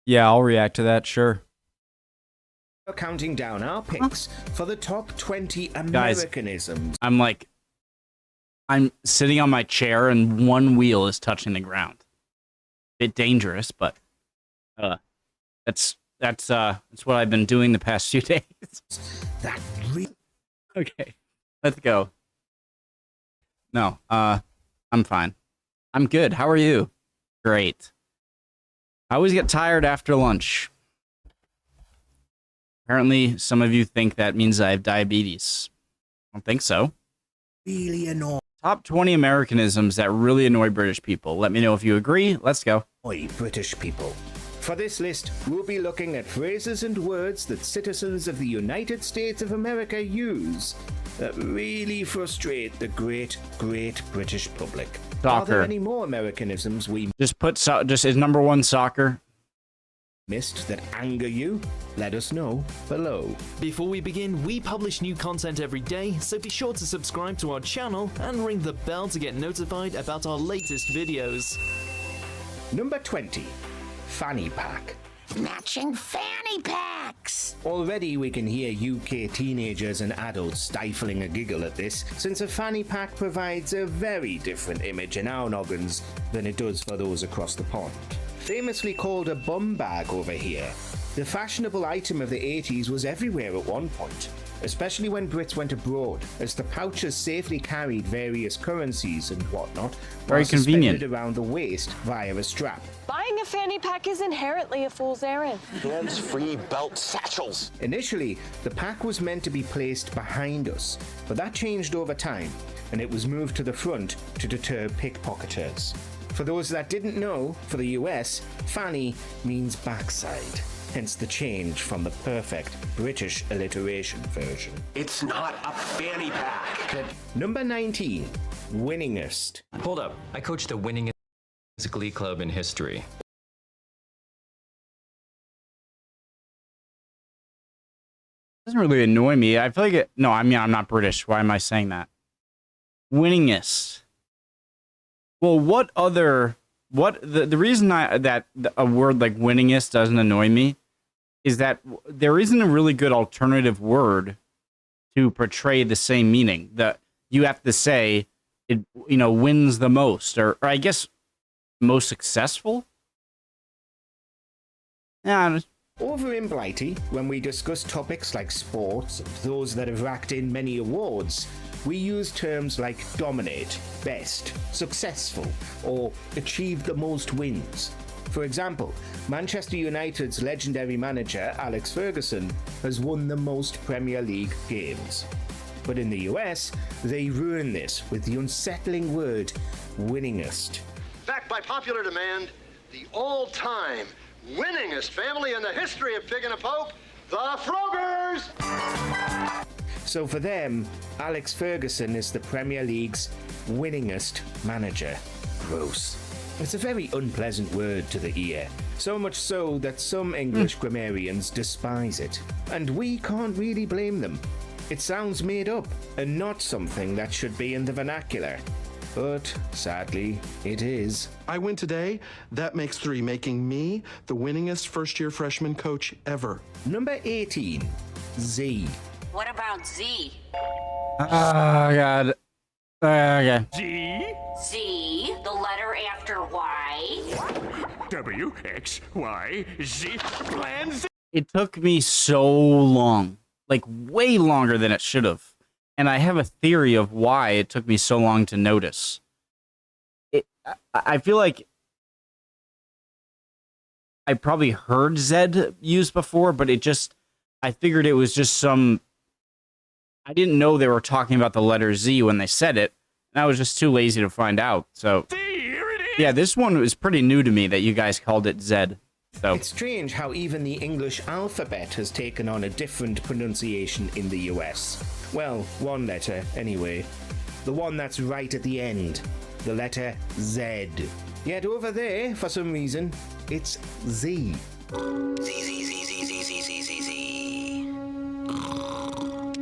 Yeah, I'll react to that, sure. We're counting down our picks for the top 20 Americanisms. I'm sitting on my chair and one wheel is touching the ground. Bit dangerous, but that's what I've been doing the past few days. Okay, let's go. No, I'm fine. I'm good. How are you? Great. I always get tired after lunch. Apparently, some of you think that means I have diabetes. I don't think so. Really annoying. Top 20 Americanisms that really annoy British people. Let me know if you agree. Let's go. British people. For this list, we'll be looking at phrases and words that citizens of the United States of America use that really frustrate the great British public. Soccer. Are there any more Americanisms we just is number one soccer? Missed that anger you? Let us know below. Before we begin, we publish new content every day, so be sure to subscribe to our channel and ring the bell to get notified about our latest videos. Number 20. Fanny pack. Matching fanny packs! Already we can hear UK teenagers and adults stifling a giggle at this, since a fanny pack provides a very different image in our noggins than it does for those across the pond. Famously called a bum bag over here, the fashionable item of the 80s was everywhere at one point, especially when Brits went abroad, as the pouches safely carried various currencies and whatnot, very convenient, suspended around the waist via a strap. Buying a fanny pack is inherently a fool's errand. Hands-free belt satchels. Initially, the pack was meant to be placed behind us, but that changed over time, and it was moved to the front to deter pickpocketers. For those that didn't know, for the US, fanny means backside, hence the change from the perfect British alliteration version. It's not a fanny pack. Number 19, winningest. Hold up, I coached the winningest glee club in history. Doesn't really annoy me. I feel like no, I mean, I'm not British. Why am I saying that? Winningest. Well, the reason that a word like winningest doesn't annoy me is that there isn't a really good alternative word to portray the same meaning. That you have to say it, wins the most, or I guess most successful. Yeah. Over in Blighty, when we discuss topics like sports and those that have racked in many awards, we use terms like dominate, best, successful, or achieve the most wins. For example, Manchester United's legendary manager Alex Ferguson has won the most Premier League games. But in the US, they ruin this with the unsettling word winningest. Backed by popular demand, the all-time winningest family in the history of Pig and a Poke, the Frogers! So for them, Alex Ferguson is the Premier League's winningest manager. Gross. It's a very unpleasant word to the ear, so much so that some English grammarians despise it. And we can't really blame them. It sounds made up, and not something that should be in the vernacular. But sadly, it is. I win today. That makes 3, making me the winningest first-year freshman coach ever. Number 18, Z. What about Z? Oh, God. Okay. Z, the letter after Y. W, X, Y, Z, plan Z. It took me so long, like way longer than it should have. And I have a theory of why it took me so long to notice. I feel like I probably heard Z used before, but I figured it was just I didn't know they were talking about the letter Z when they said it, and I was just too lazy to find out. So, Here it is. yeah, this one was pretty new to me that you guys called it Z. So It's strange how even the English alphabet has taken on a different pronunciation in the US. Well, one letter, anyway. The one that's right at the end. The letter Z. Yet over there, for some reason, it's Z. Z, Z, Z, Z, Z, Z, Z, Z, Z.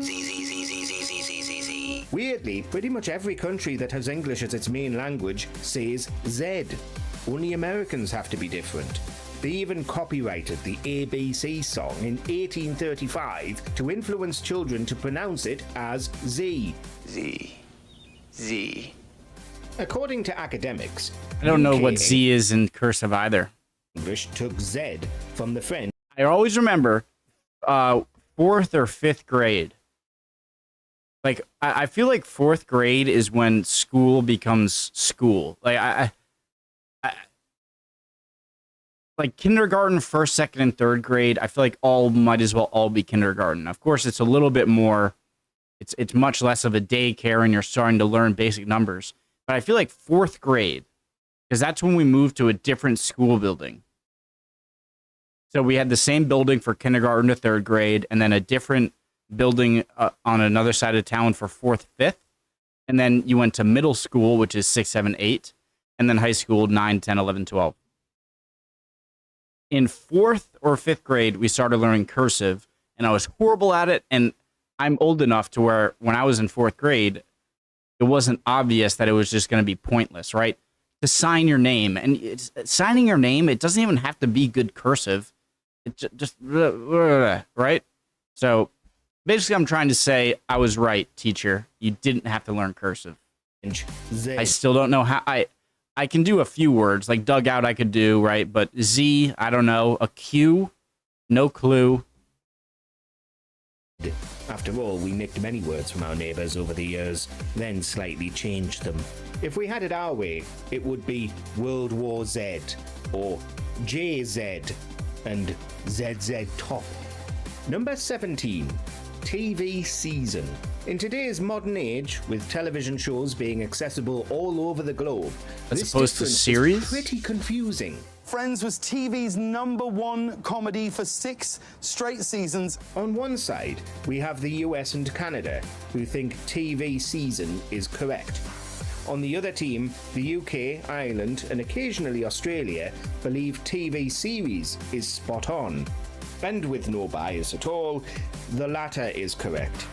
Z, Z, Z, Z, Z, Z, Z, Z, Z. Weirdly, pretty much every country that has English as its main language says Z. Only Americans have to be different. They even copyrighted the ABC song in 1835 to influence children to pronounce it as Z. Z. According to academics, I don't know UK what Z is in cursive either. English took Z from the French. I always remember 4th or 5th grade. Like, I feel like 4th grade is when school becomes school. Like, I like kindergarten, 1st, 2nd, and 3rd grade, I feel like all might as well all be kindergarten. Of course, it's a little bit more, it's much less of a daycare and you're starting to learn basic numbers. But I feel like 4th grade, because that's when we moved to a different school building. So we had the same building for kindergarten to 3rd grade, and then a different building on another side of town for 4th, 5th. And then you went to middle school, which is 6, 7, 8. And then high school, 9, 10, 11, 12. In 4th or 5th grade, we started learning cursive, and I was horrible at it. And I'm old enough to where when I was in 4th grade, it wasn't obvious that it was just going to be pointless, right? To sign your name. And signing your name, it doesn't even have to be good cursive. It just right? So basically, I'm trying to say I was right, teacher. You didn't have to learn cursive. Z. I still don't know how. I can do a few words, like dugout I could do, right? But Z, I don't know. A Q, no clue. After all, we nicked many words from our neighbours over the years, then slightly changed them. If we had it our way, it would be World War Z, or JZ, and ZZ Top. Number 17. TV season. In today's modern age, with television shows being accessible all over the globe, As this opposed to difference series? is pretty confusing. Friends was TV's #1 comedy for 6 straight seasons. On one side, we have the US and Canada, who think TV season is correct. On the other team, the UK, Ireland, and occasionally Australia believe TV series is spot on. And with no bias at all, the latter is correct.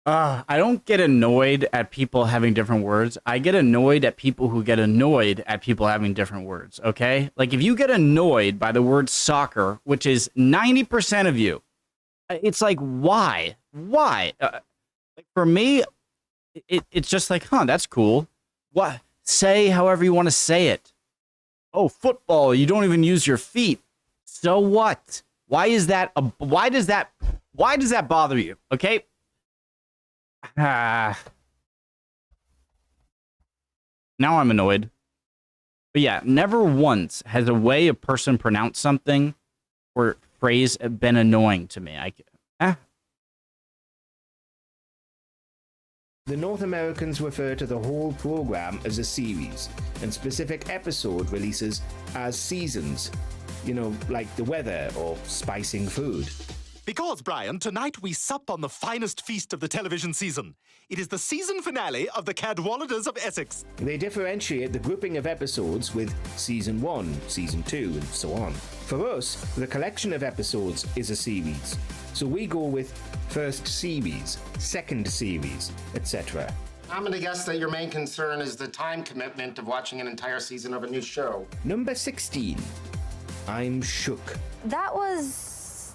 I don't get annoyed at people having different words. I get annoyed at people who get annoyed at people having different words, okay? Like, if you get annoyed by the word soccer, which is 90% of you, it's like, why? Why? Like, for me, it's just like, that's cool. What? Say however you want to say it. Oh, football, you don't even use your feet. So what? Why does that bother you? Okay? Now I'm annoyed. But yeah, never once has a way a person pronounced something or phrase been annoying to me. The North Americans refer to the whole program as a series, and specific episode releases as seasons. You know, like the weather or spicing food. Because, Brian, tonight we sup on the finest feast of the television season. It is the season finale of the Cadwalladers of Essex. They differentiate the grouping of episodes with Season 1, Season 2, and so on. For us, the collection of episodes is a series. So we go with first series, second series, etc. I'm going to guess that your main concern is the time commitment of watching an entire season of a new show. Number 16. I'm shook. That was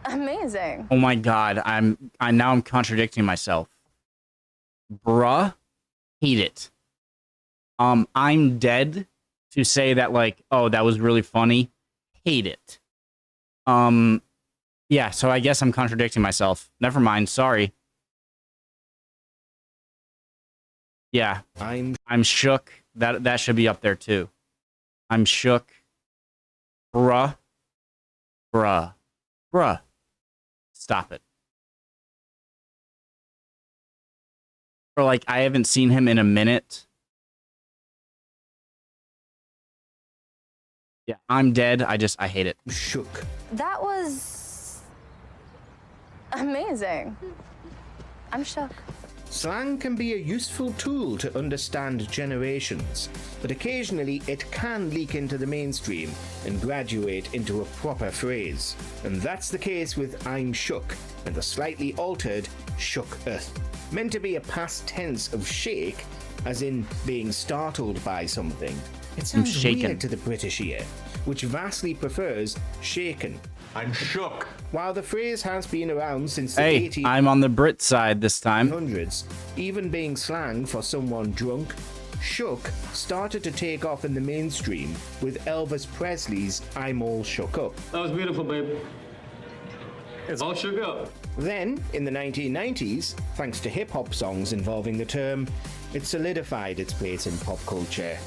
amazing. Oh my god, I'm contradicting myself. Bruh, hate it. I'm dead to say that, like, oh, that was really funny. Hate it. Yeah, so I guess I'm contradicting myself. Never mind, sorry. Yeah, I'm shook. That should be up there too. I'm shook. Bruh. Stop it. Or like, I haven't seen him in a minute. Yeah, I'm dead. I hate it. Shook. That was amazing. I'm shook. Slang can be a useful tool to understand generations, but occasionally it can leak into the mainstream and graduate into a proper phrase. And that's the case with I'm shook and the slightly altered shooketh. Meant to be a past tense of shake, as in being startled by something. It sounds shaken weird to the British ear, which vastly prefers shaken. I'm shook. While the phrase has been around since the Hey, 1800s, I'm on the Brit side this time. even being slang for someone drunk, shook started to take off in the mainstream with Elvis Presley's I'm All Shook Up. That was beautiful, babe. It's all shook up. Then, in the 1990s, thanks to hip-hop songs involving the term, it solidified its place in pop culture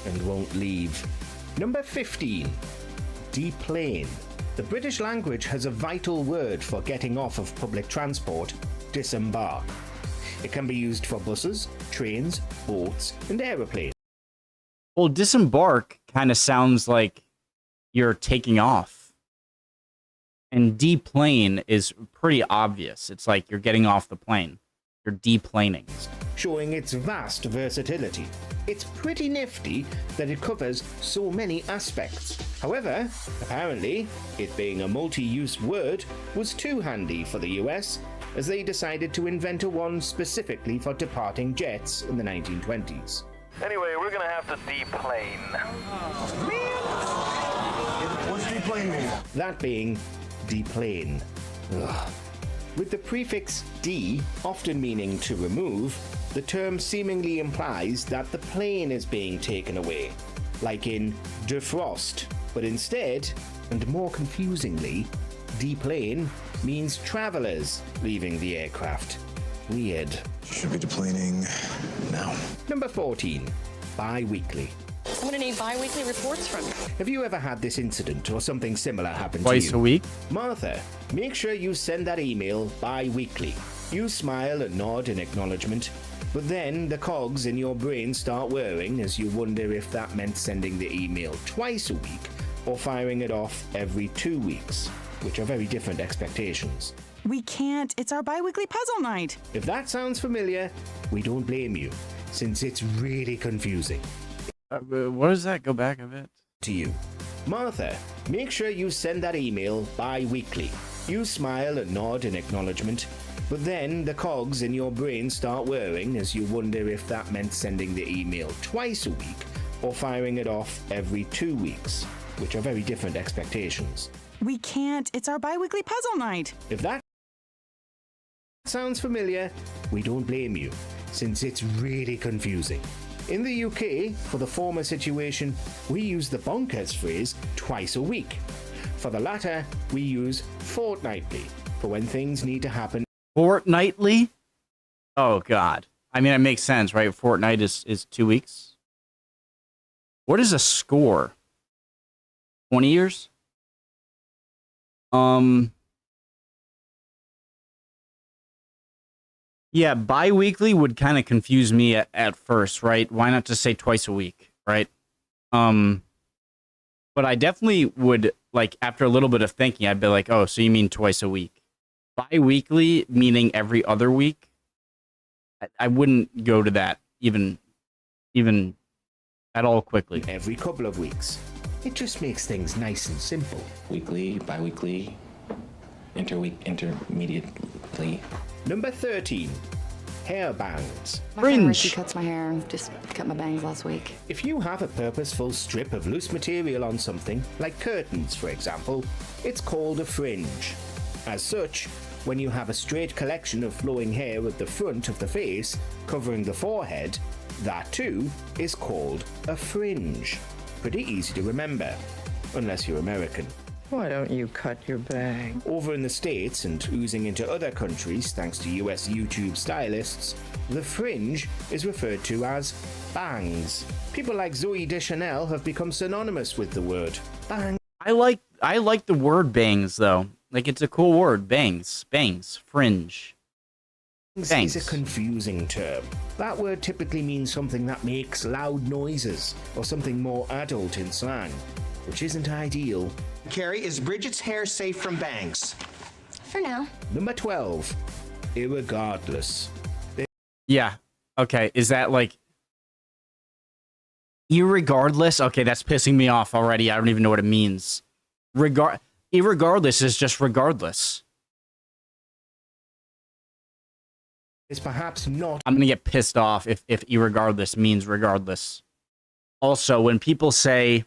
and won't leave. Number 15. Deplane. The British language has a vital word for getting off of public transport: disembark. It can be used for buses, trains, boats, and aeroplanes. Well, disembark kind of sounds like you're taking off. And deplane is pretty obvious. It's like you're getting off the plane. You're deplaning. Showing its vast versatility. It's pretty nifty that it covers so many aspects. However, apparently, it being a multi-use word was too handy for the US, as they decided to invent a one specifically for departing jets in the 1920s. Anyway, we're gonna have to deplane. What's deplane mean? That being deplane. Ugh. With the prefix de often meaning to remove, the term seemingly implies that the plane is being taken away, like in defrost, but instead, and more confusingly, deplane means travelers leaving the aircraft. Weird. Should be deplaning now. Number 14. Bi-weekly. I'm gonna need bi-weekly reports from you. Have you ever had this incident or something similar happen Twice to you? a week? Martha, make sure you send that email bi-weekly. You smile and nod in acknowledgement, but then the cogs in your brain start whirring as you wonder if that meant sending the email twice a week or firing it off every 2 weeks, which are very different expectations. We can't. It's our bi-weekly puzzle night. If that sounds familiar, we don't blame you, since it's really confusing. What does that? Go back a bit. To you. Martha, make sure you send that email bi-weekly. You smile and nod in acknowledgement, but then the cogs in your brain start whirring as you wonder if that meant sending the email twice a week or firing it off every 2 weeks, which are very different expectations. We can't. It's our bi-weekly puzzle night. If that sounds familiar, we don't blame you, since it's really confusing. In the UK, for the former situation, we use the bonkers phrase twice a week. For the latter, we use fortnightly, for when things need to happen. Fortnightly? Oh, God. I mean, it makes sense, right? Fortnight is 2 weeks. What is a score? 20 years? Yeah, bi-weekly would kind of confuse me at first, right? Why not just say twice a week, right? But I definitely would, like, after a little bit of thinking, I'd be like, oh, so you mean twice a week. Bi-weekly, meaning every other week? I wouldn't go to that even at all quickly. Every couple of weeks. It just makes things nice and simple. Weekly, bi-weekly, interweek, intermediately. Number 13. Hair bangs. My friend Ricky cuts my hair. Just cut my bangs last week. If you have a purposeful strip of loose material on something, like curtains for example, it's called a fringe. As such, when you have a straight collection of flowing hair at the front of the face, covering the forehead, that too is called a fringe. Pretty easy to remember, unless you're American. Why don't you cut your bang? Over in the States and oozing into other countries thanks to US YouTube stylists, the fringe is referred to as bangs. People like Zoe Deschanel have become synonymous with the word bang. I like the word bangs though. Like, it's a cool word. Bangs, fringe. Bangs is a confusing term. That word typically means something that makes loud noises or something more adult in slang, which isn't ideal. Carrie, is Bridget's hair safe from bangs? For now. Number 12. Irregardless. Yeah. Okay. Is that like irregardless? Okay, that's pissing me off already. I don't even know what it means. Irregardless is just regardless. It's perhaps not. I'm gonna get pissed off if irregardless means regardless. Also, when people say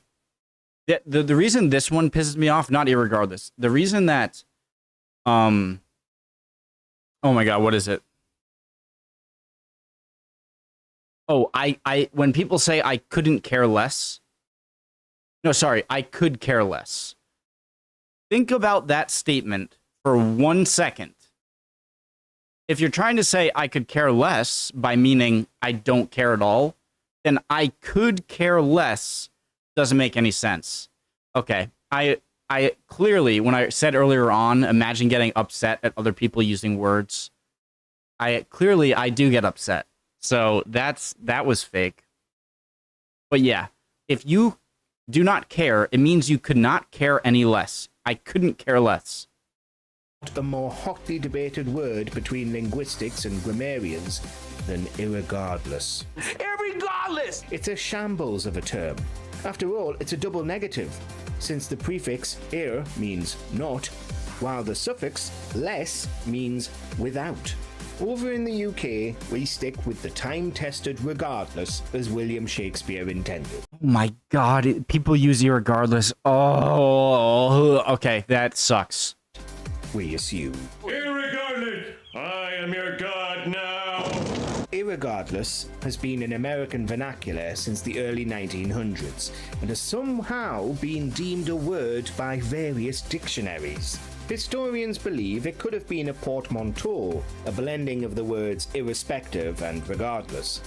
The reason this one pisses me off, not irregardless. The reason that, oh my God, what is it? Oh, when people say I couldn't care less. No, sorry, I could care less. Think about that statement for 1 second. If you're trying to say I could care less by meaning I don't care at all, then I could care less doesn't make any sense. Okay, I clearly, when I said earlier on, imagine getting upset at other people using words. I do get upset. So that was fake. But yeah, if you do not care, it means you could not care any less. I couldn't care less. A more hotly debated word between linguistics and grammarians than irregardless. Irregardless! It's a shambles of a term. After all, it's a double negative, since the prefix ir means not, while the suffix less means without. Over in the UK, we stick with the time-tested regardless as William Shakespeare intended. Oh my God, people use irregardless. Oh, okay, that sucks. We assume. Irregardless, I am your god now. Irregardless has been in American vernacular since the early 1900s and has somehow been deemed a word by various dictionaries. Historians believe it could have been a portmanteau, a blending of the words irrespective and regardless.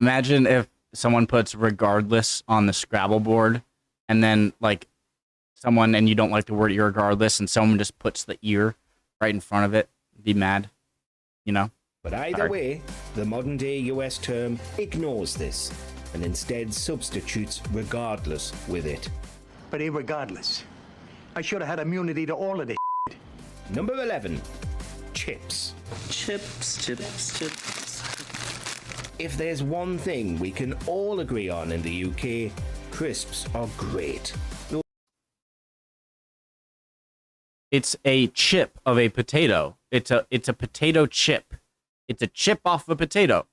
Imagine if someone puts regardless on the Scrabble board and then like someone, and you don't like the word irregardless, and someone just puts the ear right in front of it. Be mad, you know? But either way, the modern-day US term ignores this and instead substitutes regardless with it. But irregardless, I should have had immunity to all of this. Number 11. Chips. Chips. If there's one thing we can all agree on in the UK, crisps are great. It's a chip of a potato. It's a potato chip. It's a chip off a potato.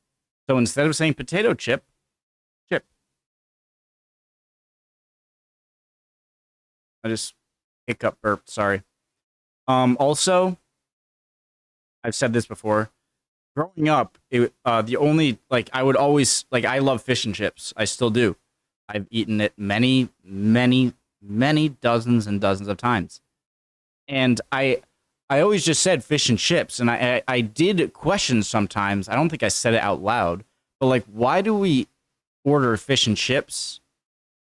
So instead of saying potato chip, chip. I just hiccup burped, sorry. Also, I've said this before. Growing up, the only, like, I would always, like, I love fish and chips. I still do. I've eaten it many, many, many dozens and dozens of times. And I always just said fish and chips, and I did question sometimes. I don't think I said it out loud, but like, why do we order fish and chips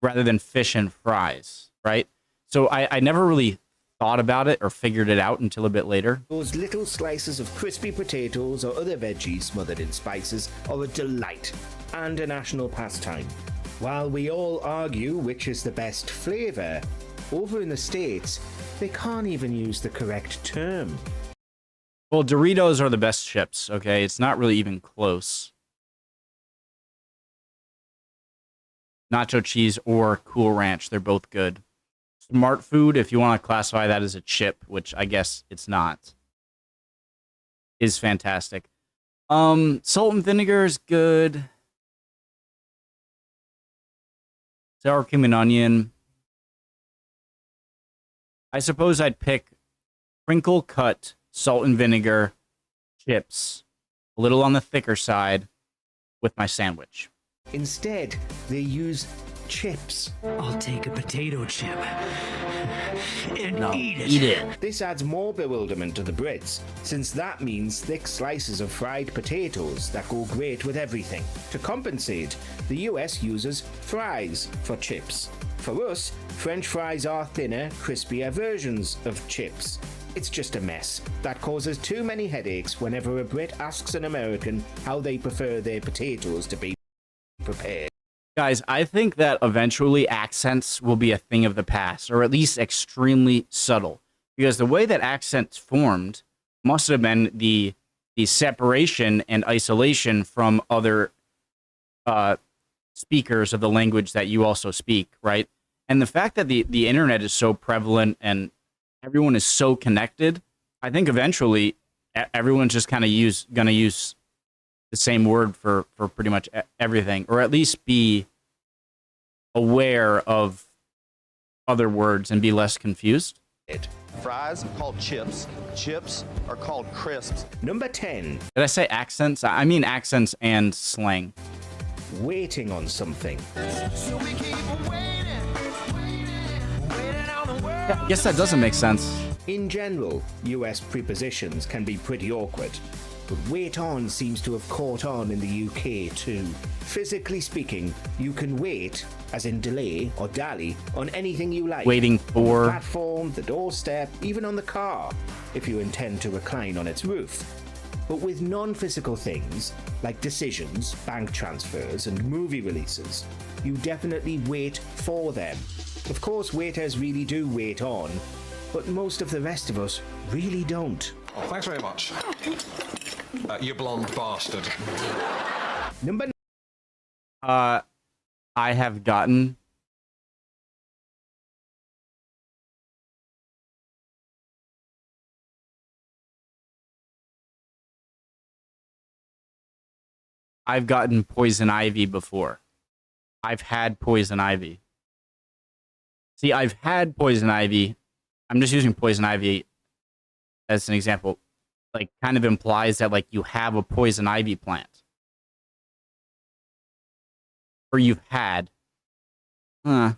rather than fish and fries, right? So I never really thought about it or figured it out until a bit later. Those little slices of crispy potatoes or other veggies smothered in spices are a delight and a national pastime. While we all argue which is the best flavor, over in the States, they can't even use the correct term. Well, Doritos are the best chips, okay? It's not really even close. Nacho cheese or Cool Ranch, they're both good. Smart food, if you want to classify that as a chip, which I guess it's not, is fantastic. Salt and vinegar is good. Sour cream and onion. I suppose I'd pick crinkle cut salt and vinegar chips, a little on the thicker side, with my sandwich. Instead, they use chips. I'll take a potato chip and eat it. This adds more bewilderment to the Brits, since that means thick slices of fried potatoes that go great with everything. To compensate, the US uses fries for chips. For us, French fries are thinner, crispier versions of chips. It's just a mess that causes too many headaches whenever a Brit asks an American how they prefer their potatoes to be prepared. Guys, I think that eventually accents will be a thing of the past, or at least extremely subtle. Because the way that accents formed must have been the separation and isolation from other speakers of the language that you also speak, right? And the fact that the internet is so prevalent and everyone is so connected, I think eventually everyone's just kind of gonna use the same word for pretty much everything, or at least be aware of other words and be less confused? Fries are called chips. Chips are called crisps. Number 10. Did I say accents? I mean accents and slang. Waiting on something. Yeah, I guess that doesn't make sense. In general, US prepositions can be pretty awkward, but wait on seems to have caught on in the UK too. Physically speaking, you can wait, as in delay or dally, on anything you like. Waiting for. On the platform, the doorstep, even on the car, if you intend to recline on its roof. But with non-physical things, like decisions, bank transfers, and movie releases, you definitely wait for them. Of course, waiters really do wait on, but most of the rest of us really don't. Oh, thanks very much. You blonde bastard. Number 9. I have gotten. I've gotten poison ivy before. I've had poison ivy. See, I've had poison ivy. I'm just using poison ivy as an example. Like, kind of implies that, like, you have a poison ivy plant. Or you've had. 9.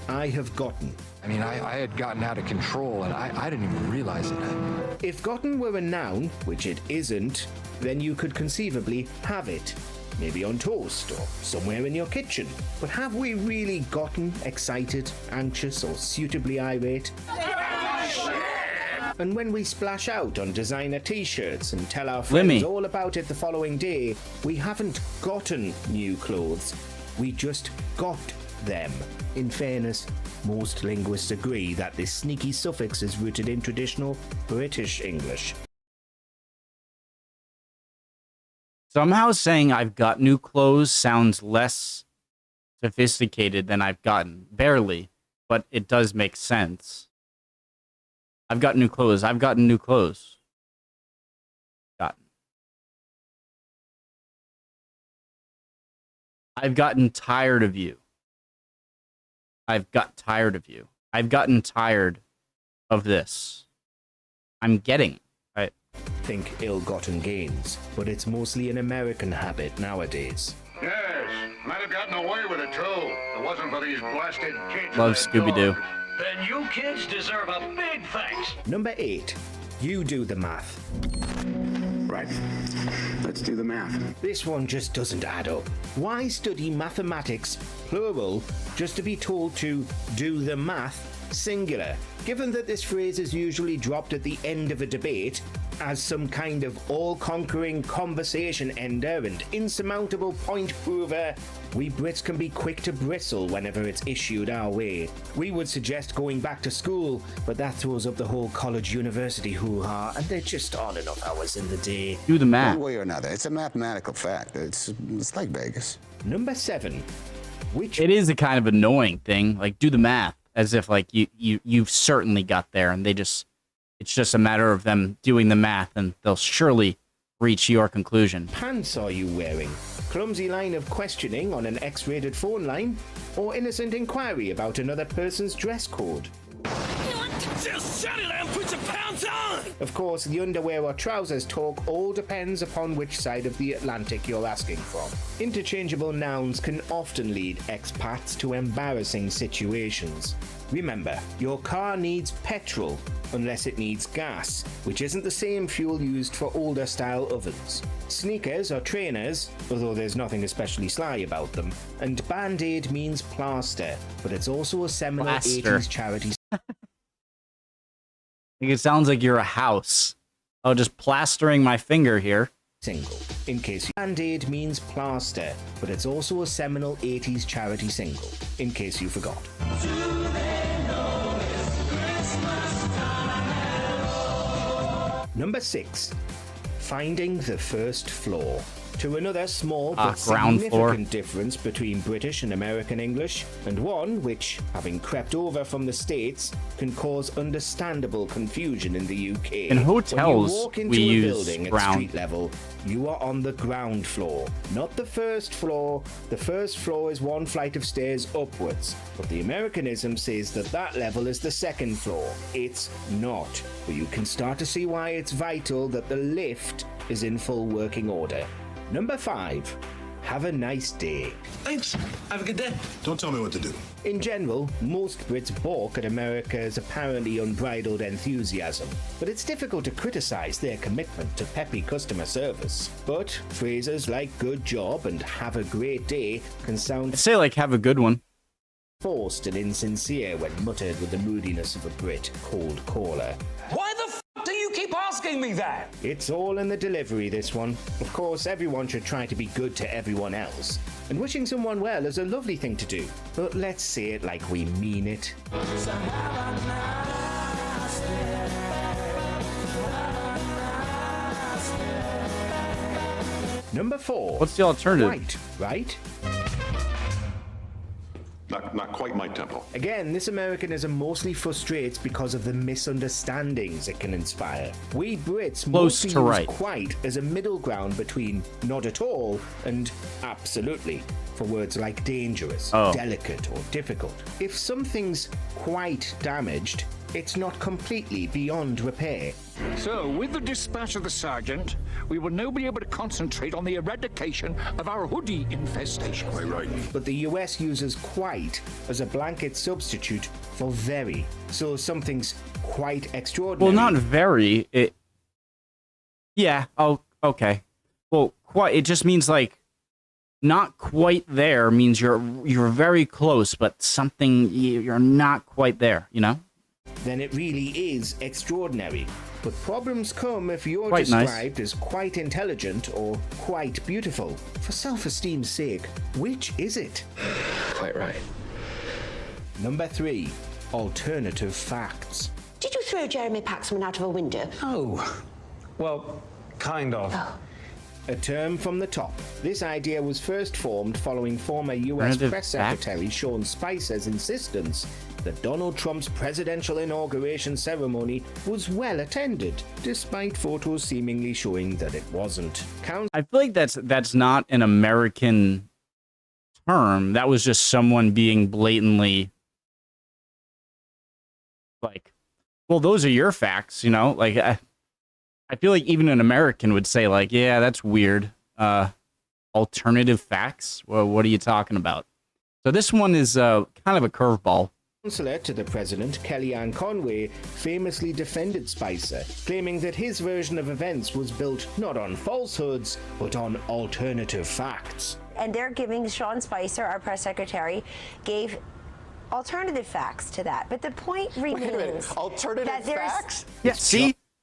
I have gotten. I mean, I had gotten out of control, and I didn't even realize it. If gotten were a noun, which it isn't, then you could conceivably have it. Maybe on toast or somewhere in your kitchen. But have we really gotten excited, anxious, or suitably irate? And when we splash out on designer t-shirts and tell our friends all about it the following day, we haven't gotten new clothes. We just got them. In fairness, most linguists agree that this sneaky suffix is rooted in traditional British English. Somehow saying I've got new clothes sounds less sophisticated than I've gotten. Barely, but it does make sense. I've got new clothes. I've gotten new clothes. Gotten. I've gotten tired of you. I've got tired of you. I've gotten tired of this. I'm getting. Right. Think ill-gotten gains, but it's mostly an American habit nowadays. Yes, might have gotten away with it too. It wasn't for these blasted kids. Love Scooby-Doo. Then you kids deserve a big thanks. Number 8. You do the math. Right. Let's do the math. This one just doesn't add up. Why study mathematics, plural, just to be told to do the math, singular? Given that this phrase is usually dropped at the end of a debate as some kind of all-conquering conversation ender and insurmountable point prover, we Brits can be quick to bristle whenever it's issued our way. We would suggest going back to school, but that throws up the whole college-university hoo-ha, and there just aren't enough hours in the day. Do the math. One way or another, it's a mathematical fact. It's like Vegas. Number 7. Which it is a kind of annoying thing. Like, do the math. As if, like, you've certainly got there, and it's just a matter of them doing the math, and they'll surely reach your conclusion. Pants are you wearing? Clumsy line of questioning on an X-rated phone line? Or innocent inquiry about another person's dress code? Just shut it and put your pants on! Of course, the underwear or trousers talk all depends upon which side of the Atlantic you're asking from. Interchangeable nouns can often lead expats to embarrassing situations. Remember, your car needs petrol unless it needs gas, which isn't the same fuel used for older style ovens. Sneakers are trainers, although there's nothing especially sly about them. And Band-Aid means plaster, but it's also a seminal 80s charity. It sounds like you're a house. Oh, just plastering my finger here. Single. In case you... Band-Aid means plaster, but it's also a seminal 80s charity single, in case you forgot. Number 6. Finding the first floor. To another small but ground floor. significant difference between British and American English, and one which, having crept over from the States, can cause understandable confusion in the UK. In hotels, when you walk into we a use building at ground. street level, you are on the ground floor, not the first floor. The first floor is one flight of stairs upwards, but the Americanism says that that level is the second floor. It's not, but you can start to see why it's vital that the lift is in full working order. Number 5. Have a nice day. Thanks. Have a good day. Don't tell me what to do. In general, most Brits balk at America's apparently unbridled enthusiasm, but it's difficult to criticize their commitment to peppy customer service. But phrases like good job and have a great day can sound Say like have a good one. forced and insincere when muttered with the moodiness of a Brit cold caller. Why the f do you keep asking me that? It's all in the delivery, this one. Of course, everyone should try to be good to everyone else. And wishing someone well is a lovely thing to do. But let's say it like we mean it. Number 4. What's the alternative? Quite, right? Not quite my tempo. Again, this Americanism mostly frustrates because of the misunderstandings it can inspire. We Brits Close mostly to use right. quite as a middle ground between not at all and absolutely for words like dangerous, delicate, or difficult. If something's quite damaged, it's not completely beyond repair. So, with the dispatch of the sergeant, we will now be able to concentrate on the eradication of our hoodie infestation. Right. But the US uses quite as a blanket substitute for very. So something's quite extraordinary. Well, not very. Yeah. Oh, okay. Well, quite. It just means like not quite there means you're very close, but something you're not quite there. You know. Then it really is extraordinary. But problems come if you're Quite described as quite intelligent or quite beautiful. For self-esteem's sake, which is it? Quite right. Number 3. Alternative facts. Did you throw Jeremy Paxman out of a window? Oh, well, kind of. A term from the top. This idea was first formed following former US Alternative Press fact? Secretary Sean Spicer's insistence that Donald Trump's presidential inauguration ceremony was well attended, despite photos seemingly showing that it wasn't. I feel like that's not an American term. That was just someone being blatantly like, well, those are your facts, you know? Like, I feel like even an American would say, like, yeah, that's weird. Alternative facts? Well, what are you talking about? So this one is kind of a curveball. Counselor to the president, Kellyanne Conway, famously defended Spicer, claiming that his version of events was built not on falsehoods, but on alternative facts. And they're giving Sean Spicer, our press secretary, gave alternative facts to that. But the point remains Alternative that there's facts? Yeah,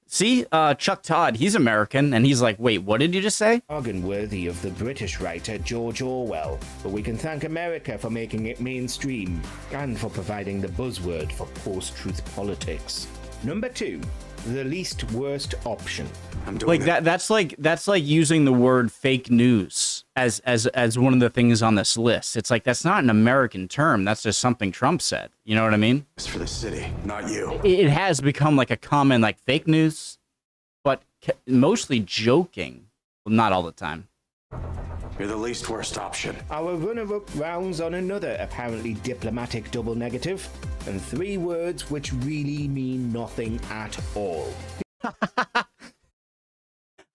see, Chuck Todd, he's American, and he's like, wait, what did you just say? Jargon worthy of the British writer George Orwell, but we can thank America for making it mainstream and for providing the buzzword for post-truth politics. Number 2, the least worst option. Like that's like using the word fake news as one of the things on this list. It's like that's not an American term. That's just something Trump said. You know what I mean? It's for the city, not you. It has become like a common like fake news, but mostly joking. Well, not all the time. You're the least worst option. Our runner-up rounds on another apparently diplomatic double negative, and 3 words which really mean nothing at all.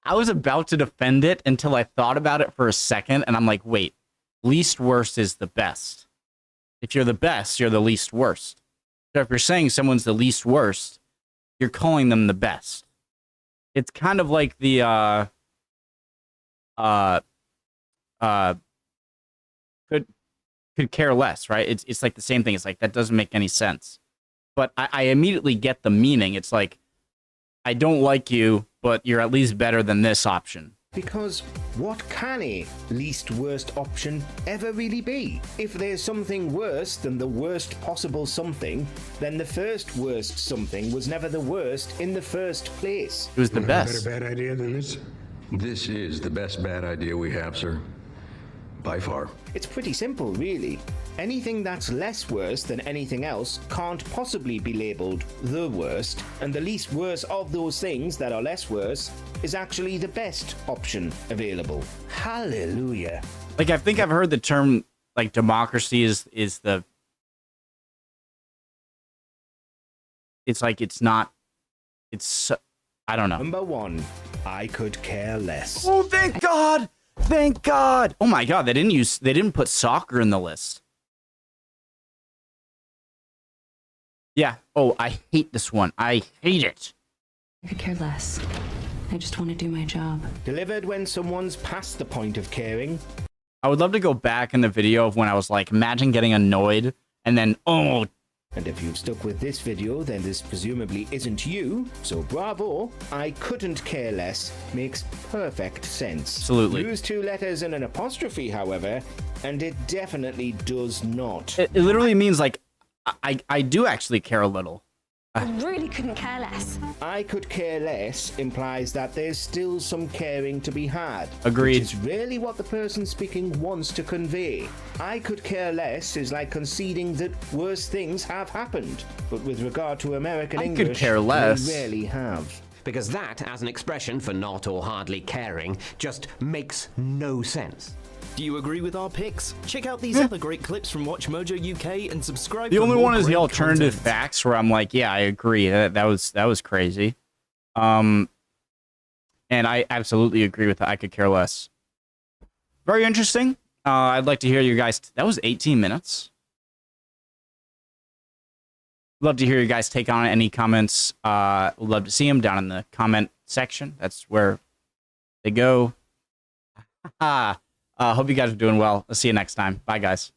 I was about to defend it until I thought about it for a second, and I'm like, wait, least worst is the best. If you're the best, you're the least worst. So if you're saying someone's the least worst, you're calling them the best. It's kind of like the could care less, right? It's like the same thing. It's like that doesn't make any sense. But I immediately get the meaning. It's like I don't like you, but you're at least better than this option. Because what can a least worst option ever really be? If there's something worse than the worst possible something, then the first worst something was never the worst in the first place. It was the best. A better bad idea than this? This is the best bad idea we have, sir. By far. It's pretty simple, really. Anything that's less worse than anything else can't possibly be labeled the worst, and the least worse of those things that are less worse is actually the best option available. Hallelujah. Like, I think I've heard the term, like, democracy is the... It's like, it's not... It's... I don't know. Number 1, I could care less. Oh, thank God! Thank God! Oh my God, they didn't put soccer in the list. Yeah. Oh, I hate this one. I hate it. I could care less. I just want to do my job. Delivered when someone's past the point of caring. I would love to go back in the video of when I was like, imagine getting annoyed and then, oh. And if you've stuck with this video, then this presumably isn't you, so bravo. I couldn't care less makes perfect sense. Absolutely. Use 2 letters and an apostrophe, however, and it definitely does not. It literally means like, I do actually care a little. I really couldn't care less. I could care less implies that there's still some caring to be had. Agreed. Which is really what the person speaking wants to convey. I could care less is like conceding that worse things have happened. But with regard to American English, could care less. they rarely have. Because that, as an expression for not or hardly caring, just makes no sense. Do you agree with our picks? Check out these other great clips from Watch Mojo UK and subscribe. The for only more one is the great alternative content. facts where I'm like, yeah, I agree. That was crazy. And I absolutely agree with that. I could care less. Very interesting. I'd like to hear you guys. That was 18 minutes. Love to hear you guys take on any comments. Would love to see them down in the comment section. That's where they go. Hope you guys are doing well. I'll see you next time. Bye, guys.